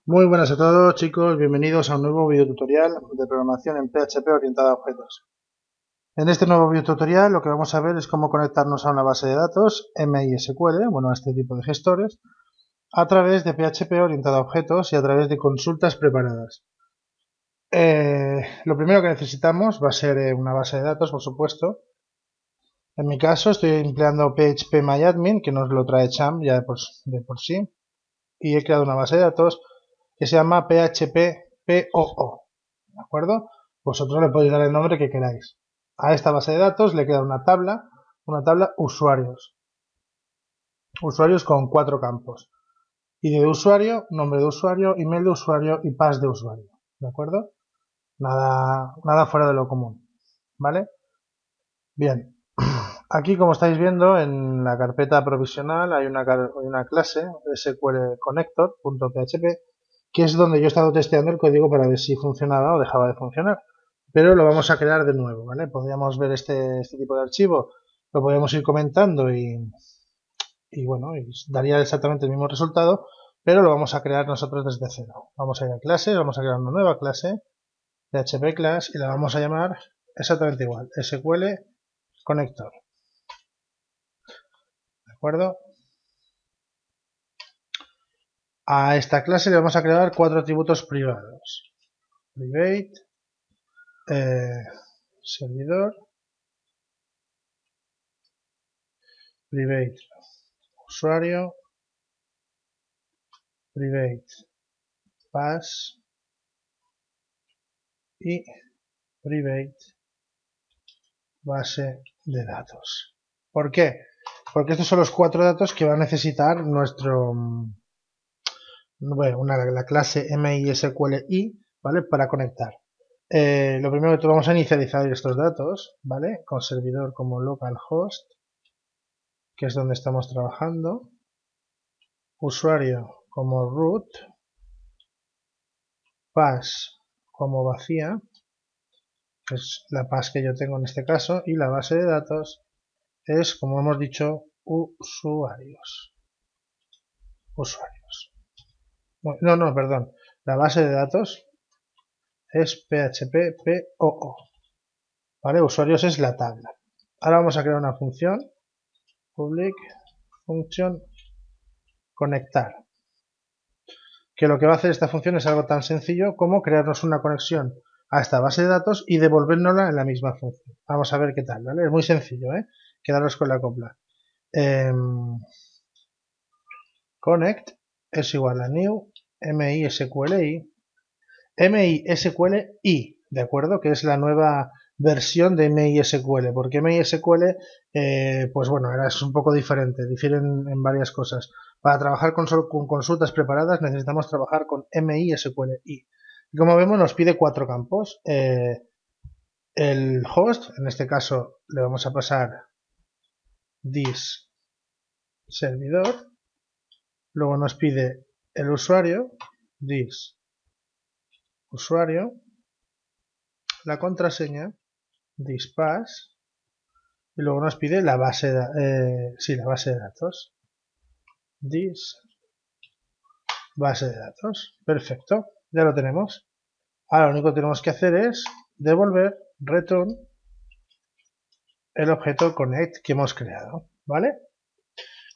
Muy buenas a todos, chicos, bienvenidos a un nuevo videotutorial de programación en PHP orientada a objetos. En este nuevo videotutorial lo que vamos a ver es cómo conectarnos a una base de datos MySQL, bueno, a este tipo de gestores, a través de PHP orientada a objetos y a través de consultas preparadas. Lo primero que necesitamos va a ser una base de datos, por supuesto. En mi caso estoy empleando PHPMyAdmin, que nos lo trae Champ ya de por sí, y he creado una base de datos que se llama PHP-POO, ¿de acuerdo? Vosotros le podéis dar el nombre que queráis. A esta base de datos le queda una tabla usuarios con 4 campos. ID de usuario, nombre de usuario, email de usuario y pass de usuario, ¿de acuerdo? Nada fuera de lo común, ¿vale? Bien, aquí como estáis viendo en la carpeta provisional hay una clase sqlconnector.php que es donde yo he estado testeando el código para ver si funcionaba o dejaba de funcionar. Pero lo vamos a crear de nuevo, ¿vale? Podríamos ver este tipo de archivo, lo podemos ir comentando y bueno, y daría exactamente el mismo resultado, pero lo vamos a crear nosotros desde cero. Vamos a ir a clase, vamos a crear una nueva clase, PHP class, y la vamos a llamar exactamente igual, SQL Connector, ¿de acuerdo? A esta clase le vamos a crear 4 atributos privados. Private, servidor, private usuario, private pass y private base de datos. ¿Por qué? Porque estos son los 4 datos que va a necesitar la clase MySQLi, ¿vale? Para conectar. Lo primero que vamos a inicializar estos datos, ¿vale? Con servidor como localhost, que es donde estamos trabajando. Usuario como root. Pass como vacía, que es la pass que yo tengo en este caso, y la base de datos es, como hemos dicho, usuarios. No, perdón. La base de datos es PHP-POO. ¿Vale? Usuarios es la tabla. Ahora vamos a crear una función, public function conectar, que lo que va a hacer esta función es algo tan sencillo como crearnos una conexión a esta base de datos y devolvérnosla en la misma función. Vamos a ver qué tal, ¿vale? Es muy sencillo, ¿eh? Quedaros con la copla. Connect es igual a new MySQLi MySQLi, ¿de acuerdo? Que es la nueva versión de MySQL, porque MySQL, pues bueno, ahora es un poco diferente, difieren en varias cosas. Para trabajar con consultas preparadas necesitamos trabajar con MySQLi. Y como vemos nos pide 4 campos. El host, en este caso le vamos a pasar this servidor. Luego nos pide el usuario, this usuario, la contraseña, this pass, y luego nos pide la base la base de datos, this base de datos. Perfecto, ya lo tenemos. Ahora lo único que tenemos que hacer es devolver return el objeto connect que hemos creado, ¿vale?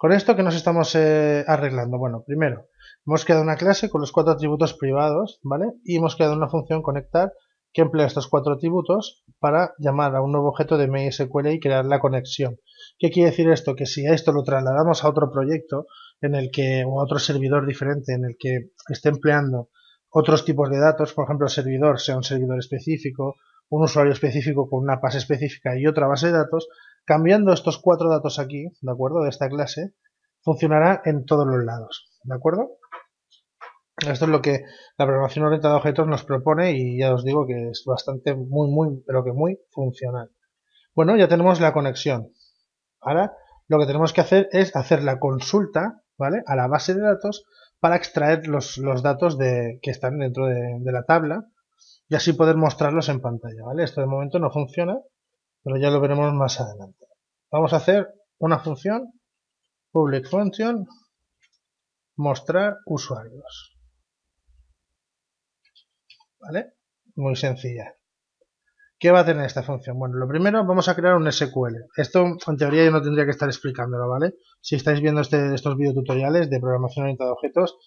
Con esto, ¿qué nos estamos arreglando? Bueno, primero, hemos creado una clase con los 4 atributos privados, ¿vale? Y hemos creado una función conectar que emplea estos 4 atributos para llamar a un nuevo objeto de MySQL y crear la conexión. ¿Qué quiere decir esto? Que si a esto lo trasladamos a otro proyecto o a otro servidor diferente en el que esté empleando otros tipos de datos, por ejemplo, el servidor sea un servidor específico, un usuario específico con una base específica y otra base de datos, cambiando estos 4 datos aquí, ¿de acuerdo? De esta clase, funcionará en todos los lados, ¿de acuerdo? Esto es lo que la programación orientada a objetos nos propone y ya os digo que es bastante pero que muy funcional. Bueno, ya tenemos la conexión. Ahora lo que tenemos que hacer es hacer la consulta, ¿vale? A la base de datos para extraer los datos que están dentro de la tabla y así poder mostrarlos en pantalla, ¿vale? Esto de momento no funciona, pero ya lo veremos más adelante. Vamos a hacer una función, public function, mostrar usuarios. ¿vale? Muy sencilla. ¿Qué va a tener esta función? Bueno, lo primero vamos a crear un SQL. Esto en teoría yo no tendría que estar explicándolo, ¿vale? Si estáis viendo estos videotutoriales de programación orientada a objetos,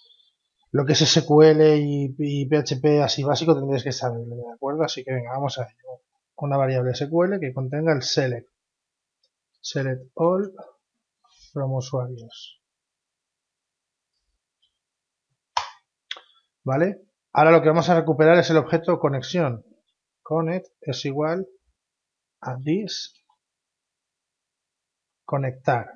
lo que es SQL y PHP así básico tendréis que saberlo, ¿de acuerdo? Así que venga, vamos a ello. Una variable SQL que contenga el select all from usuarios, ¿vale? Ahora lo que vamos a recuperar es el objeto conexión. Connect es igual a this conectar.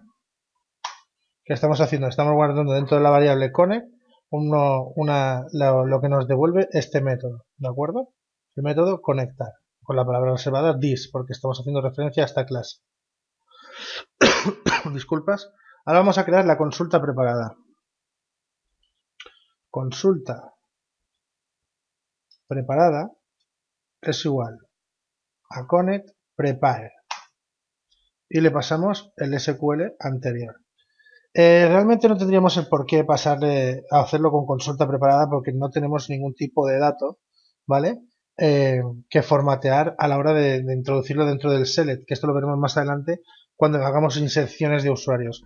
¿Qué estamos haciendo? Estamos guardando dentro de la variable connect lo que nos devuelve este método, ¿de acuerdo? El método conectar, con la palabra reservada this, porque estamos haciendo referencia a esta clase. Disculpas. Ahora vamos a crear la consulta preparada. Consulta preparada es igual a connect prepare y le pasamos el SQL anterior. Realmente no tendríamos el por qué pasarle a hacerlo con consulta preparada porque no tenemos ningún tipo de dato, ¿vale? Que formatear a la hora de introducirlo dentro del select, que esto lo veremos más adelante cuando hagamos inserciones de usuarios.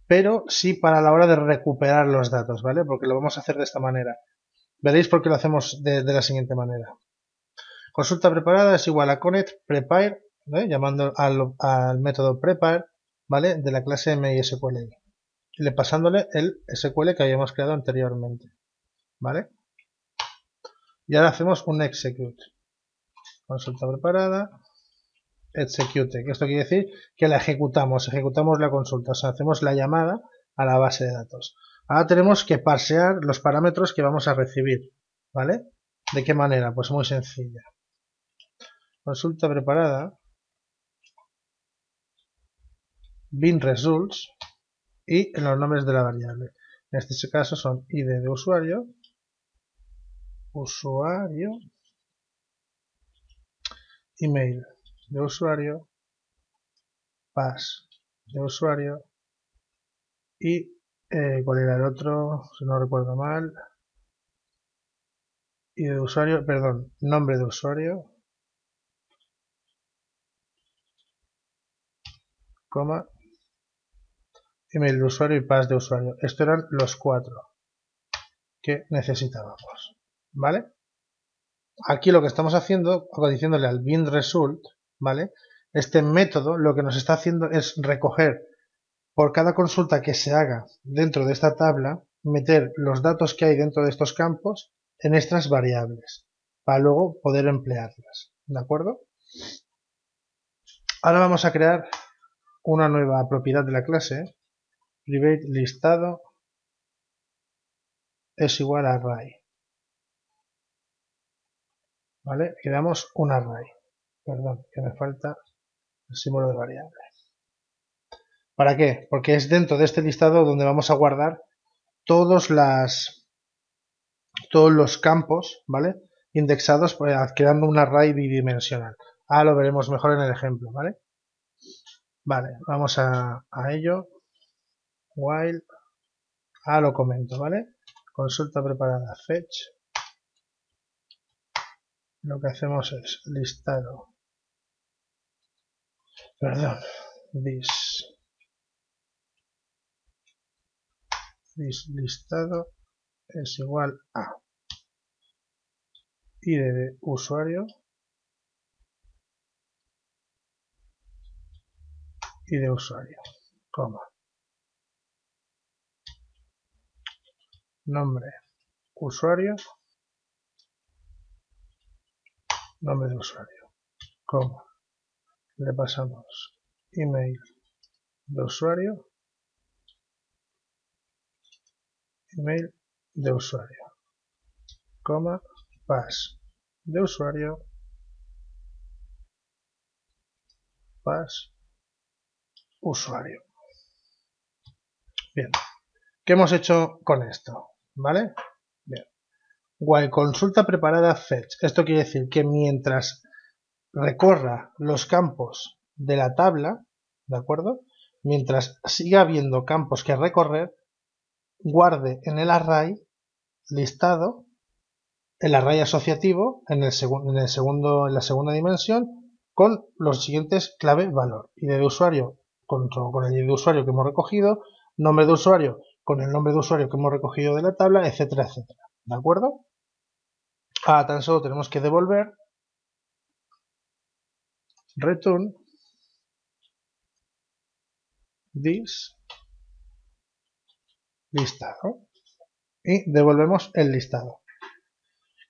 Pero sí para la hora de recuperar los datos, ¿vale? Porque lo vamos a hacer de esta manera. Veréis por qué lo hacemos de la siguiente manera. Consulta preparada es igual a connect prepare, ¿vale? Llamando al método prepare, ¿vale? De la clase MySQL. Le pasándole el SQL que habíamos creado anteriormente, ¿vale? Y ahora hacemos un execute. Consulta preparada, execute, que esto quiere decir que la ejecutamos la consulta, o sea, hacemos la llamada a la base de datos. Ahora tenemos que parsear los parámetros que vamos a recibir, ¿vale? ¿De qué manera? Pues muy sencilla. Consulta preparada, bin results y en los nombres de la variable. En este caso son id de usuario, email de usuario, pass de usuario y ¿cuál era el otro? Si no recuerdo mal. Y de usuario, perdón, nombre de usuario, coma, email de usuario y pass de usuario. Estos eran los 4 que necesitábamos, ¿vale? Aquí lo que estamos haciendo, diciéndole al bin result, ¿vale? Este método lo que nos está haciendo es recoger por cada consulta que se haga dentro de esta tabla, meter los datos que hay dentro de estos campos en estas variables, para luego poder emplearlas, ¿de acuerdo? Ahora vamos a crear una nueva propiedad de la clase, private listado es igual a array, ¿vale? Creamos un array, perdón, que me falta el símbolo de variable. ¿Para qué? Porque es dentro de este listado donde vamos a guardar todos los campos, ¿vale? Indexados creando un array bidimensional. Ahora lo veremos mejor en el ejemplo, ¿vale? Vale, vamos a ello. While. Ahora lo comento, ¿vale? Consulta preparada fetch. Lo que hacemos es listado. Perdón. This listado es igual a id de usuario y de usuario, coma, nombre usuario, nombre de usuario, coma, le pasamos email de usuario, email de usuario, coma, pass de usuario, pass usuario. Bien, ¿qué hemos hecho con esto? ¿Vale? Bien. While consulta preparada fetch. Esto quiere decir que mientras recorra los campos de la tabla, ¿de acuerdo? Mientras siga habiendo campos que recorrer, guarde en el array listado el array asociativo en la segunda dimensión con los siguientes clave valor. ID de usuario con el ID de usuario que hemos recogido, nombre de usuario con el nombre de usuario que hemos recogido de la tabla, etcétera, etcétera. ¿De acuerdo? Tan solo tenemos que devolver return this listado y devolvemos el listado.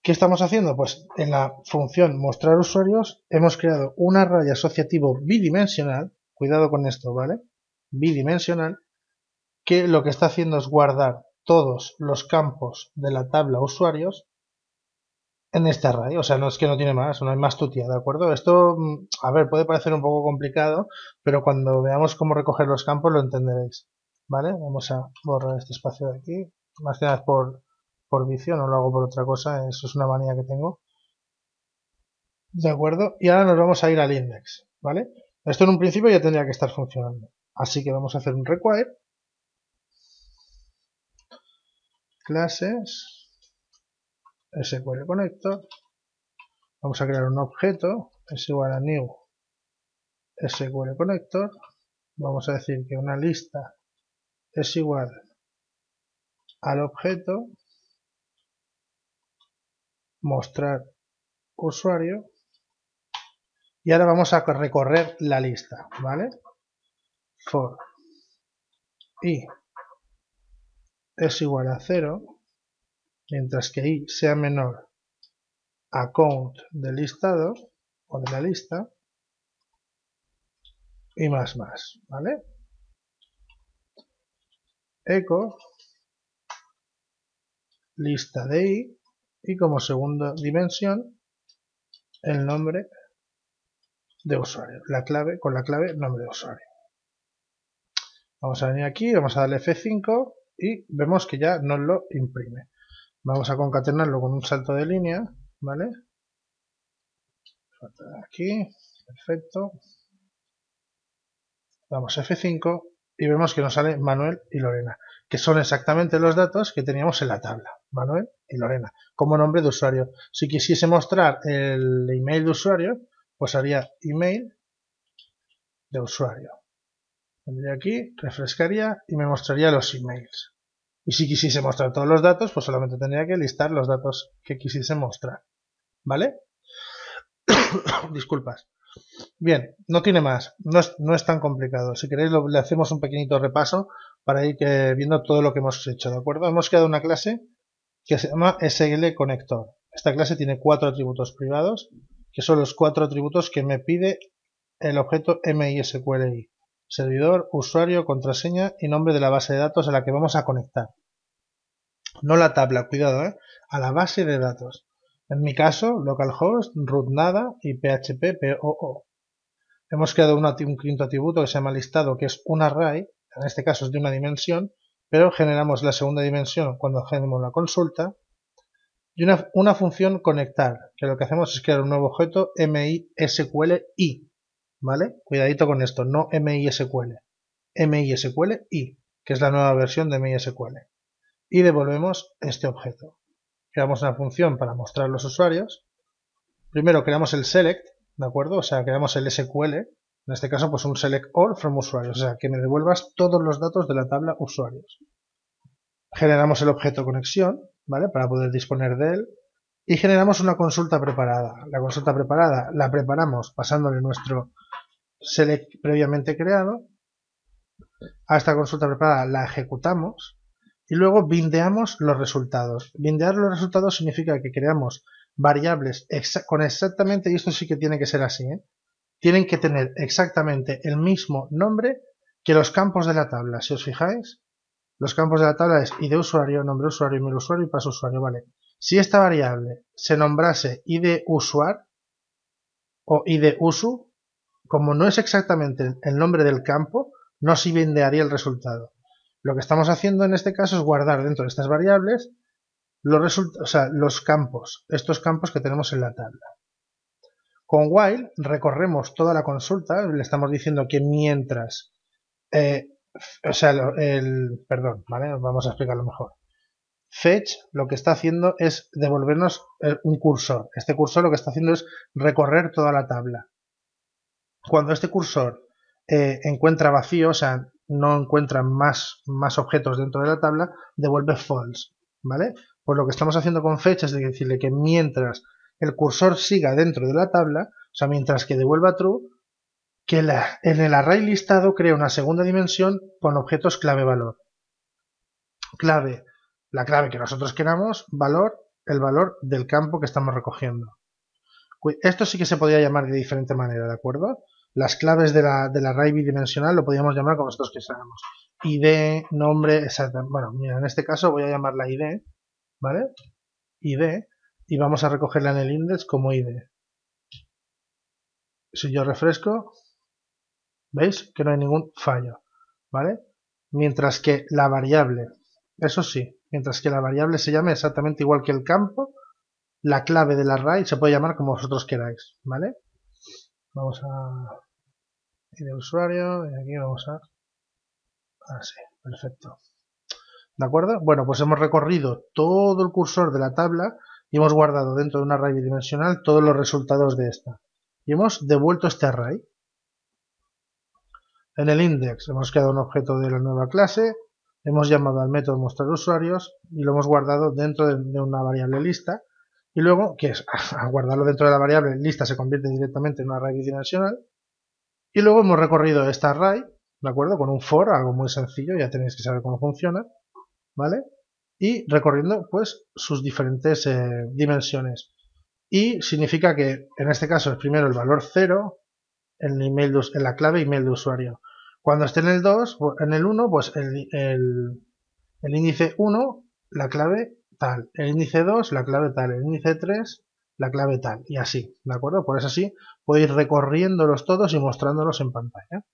¿Qué estamos haciendo? Pues en la función mostrar usuarios hemos creado un array asociativo bidimensional, cuidado con esto, ¿vale? Bidimensional, que lo que está haciendo es guardar todos los campos de la tabla usuarios en este array. O sea, no es que no tiene más, no hay más tutía, ¿de acuerdo? Esto, a ver, puede parecer un poco complicado, pero cuando veamos cómo recoger los campos lo entenderéis, ¿vale? Vamos a borrar este espacio de aquí, más que nada por vicio, no lo hago por otra cosa, eso es una manía que tengo. ¿De acuerdo? Y ahora nos vamos a ir al index, ¿vale? Esto en un principio ya tendría que estar funcionando. Así que vamos a hacer un require clases SQL connector. Vamos a crear un objeto es igual a new SQL connector. Vamos a decir que una lista es igual al objeto mostrar usuario. Y ahora vamos a recorrer la lista, ¿vale? For i es igual a 0, mientras que i sea menor a count del listado o de la lista, y más, ¿vale? Echo lista de i y como segunda dimensión el nombre de usuario, la clave con la clave nombre de usuario. Vamos a venir aquí, vamos a darle F5 y vemos que ya nos lo imprime. Vamos a concatenarlo con un salto de línea, ¿vale? Aquí, perfecto. Damos F5 y vemos que nos sale Manuel y Lorena, que son exactamente los datos que teníamos en la tabla, Manuel y Lorena, como nombre de usuario. Si quisiese mostrar el email de usuario, pues haría email de usuario. Vendría aquí, refrescaría y me mostraría los emails. Y si quisiese mostrar todos los datos, pues solamente tendría que listar los datos que quisiese mostrar. ¿Vale? Disculpas. Bien, no tiene más, no es tan complicado. Si queréis le hacemos un pequeñito repaso para ir viendo todo lo que hemos hecho, ¿de acuerdo? Hemos creado una clase que se llama SLConnector. Esta clase tiene 4 atributos privados, que son los 4 atributos que me pide el objeto MySQLi. Servidor, usuario, contraseña y nombre de la base de datos a la que vamos a conectar. No la tabla, cuidado, a la base de datos. En mi caso, localhost, root nada y php poo. Hemos creado un quinto atributo que se llama listado, que es un array, en este caso es de una dimensión, pero generamos la segunda dimensión cuando generamos la consulta. Y una función conectar, que lo que hacemos es crear un nuevo objeto MySQLi, ¿vale? Cuidadito con esto, no MySQL, MySQLi, que es la nueva versión de MySQL. Y devolvemos este objeto. Creamos una función para mostrar los usuarios. Primero creamos el select, ¿de acuerdo? O sea, creamos el SQL, en este caso pues un select all from usuarios, o sea, que me devuelvas todos los datos de la tabla usuarios. Generamos el objeto conexión, ¿vale? Para poder disponer de él. Y generamos una consulta preparada. La consulta preparada la preparamos pasándole nuestro select previamente creado. A esta consulta preparada la ejecutamos. Y luego bindeamos los resultados. Bindear los resultados significa que creamos variables con exactamente, y esto sí que tiene que ser así, tienen que tener exactamente el mismo nombre que los campos de la tabla. Si os fijáis, los campos de la tabla es id usuario, nombre usuario, email usuario y paso usuario, ¿vale? Si esta variable se nombrase id usuar o id usu, como no es exactamente el nombre del campo, no se bindearía el resultado. Lo que estamos haciendo en este caso es guardar dentro de estas variables los campos, estos campos que tenemos en la tabla. Con while recorremos toda la consulta, le estamos diciendo que mientras, perdón, ¿vale? Vamos a explicarlo mejor. Fetch lo que está haciendo es devolvernos un cursor. Este cursor lo que está haciendo es recorrer toda la tabla. Cuando este cursor encuentra vacío, o sea, no encuentra más objetos dentro de la tabla, devuelve false, ¿vale? Pues lo que estamos haciendo con fetch es decirle que mientras el cursor siga dentro de la tabla, o sea, mientras que devuelva true, que en el array listado crea una segunda dimensión con objetos clave-valor. Clave, la clave que nosotros queramos, valor, el valor del campo que estamos recogiendo. Esto sí que se podría llamar de diferente manera, ¿de acuerdo? Las claves de la array bidimensional lo podríamos llamar como nosotros quisiéramos. ID, nombre, exacto. Bueno, mira, en este caso voy a llamarla ID, ¿vale? ID, y vamos a recogerla en el index como ID. Si yo refresco, ¿veis? Que no hay ningún fallo, ¿vale? Mientras que la variable, eso sí, mientras que la variable se llame exactamente igual que el campo, la clave del array se puede llamar como vosotros queráis, ¿vale? Vamos a ir de usuario y aquí vamos a... Así, perfecto. ¿De acuerdo? Bueno, pues hemos recorrido todo el cursor de la tabla y hemos guardado dentro de un array bidimensional todos los resultados de esta. Y hemos devuelto este array. En el index hemos creado un objeto de la nueva clase, hemos llamado al método mostrar usuarios y lo hemos guardado dentro de una variable lista. Y luego, que es, al guardarlo dentro de la variable lista se convierte directamente en un array bidimensional. Y luego hemos recorrido esta array, ¿de acuerdo? Con un for, algo muy sencillo, ya tenéis que saber cómo funciona, ¿vale? Y recorriendo, pues, sus diferentes dimensiones. Y significa que, en este caso, es primero el valor 0 en la clave email de usuario. Cuando esté en el 2, en el 1, pues el índice 1, la clave tal. El índice 2, la clave tal. El índice 3, la clave tal. Y así, ¿de acuerdo? Por eso así podéis ir recorriéndolos todos y mostrándolos en pantalla.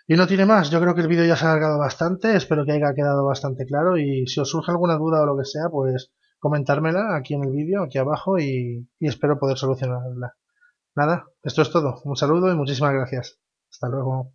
Y no tiene más, yo creo que el vídeo ya se ha alargado bastante, espero que haya quedado bastante claro y si os surge alguna duda o lo que sea, pues comentármela aquí en el vídeo, aquí abajo y espero poder solucionarla. Nada, esto es todo, un saludo y muchísimas gracias. Hasta luego.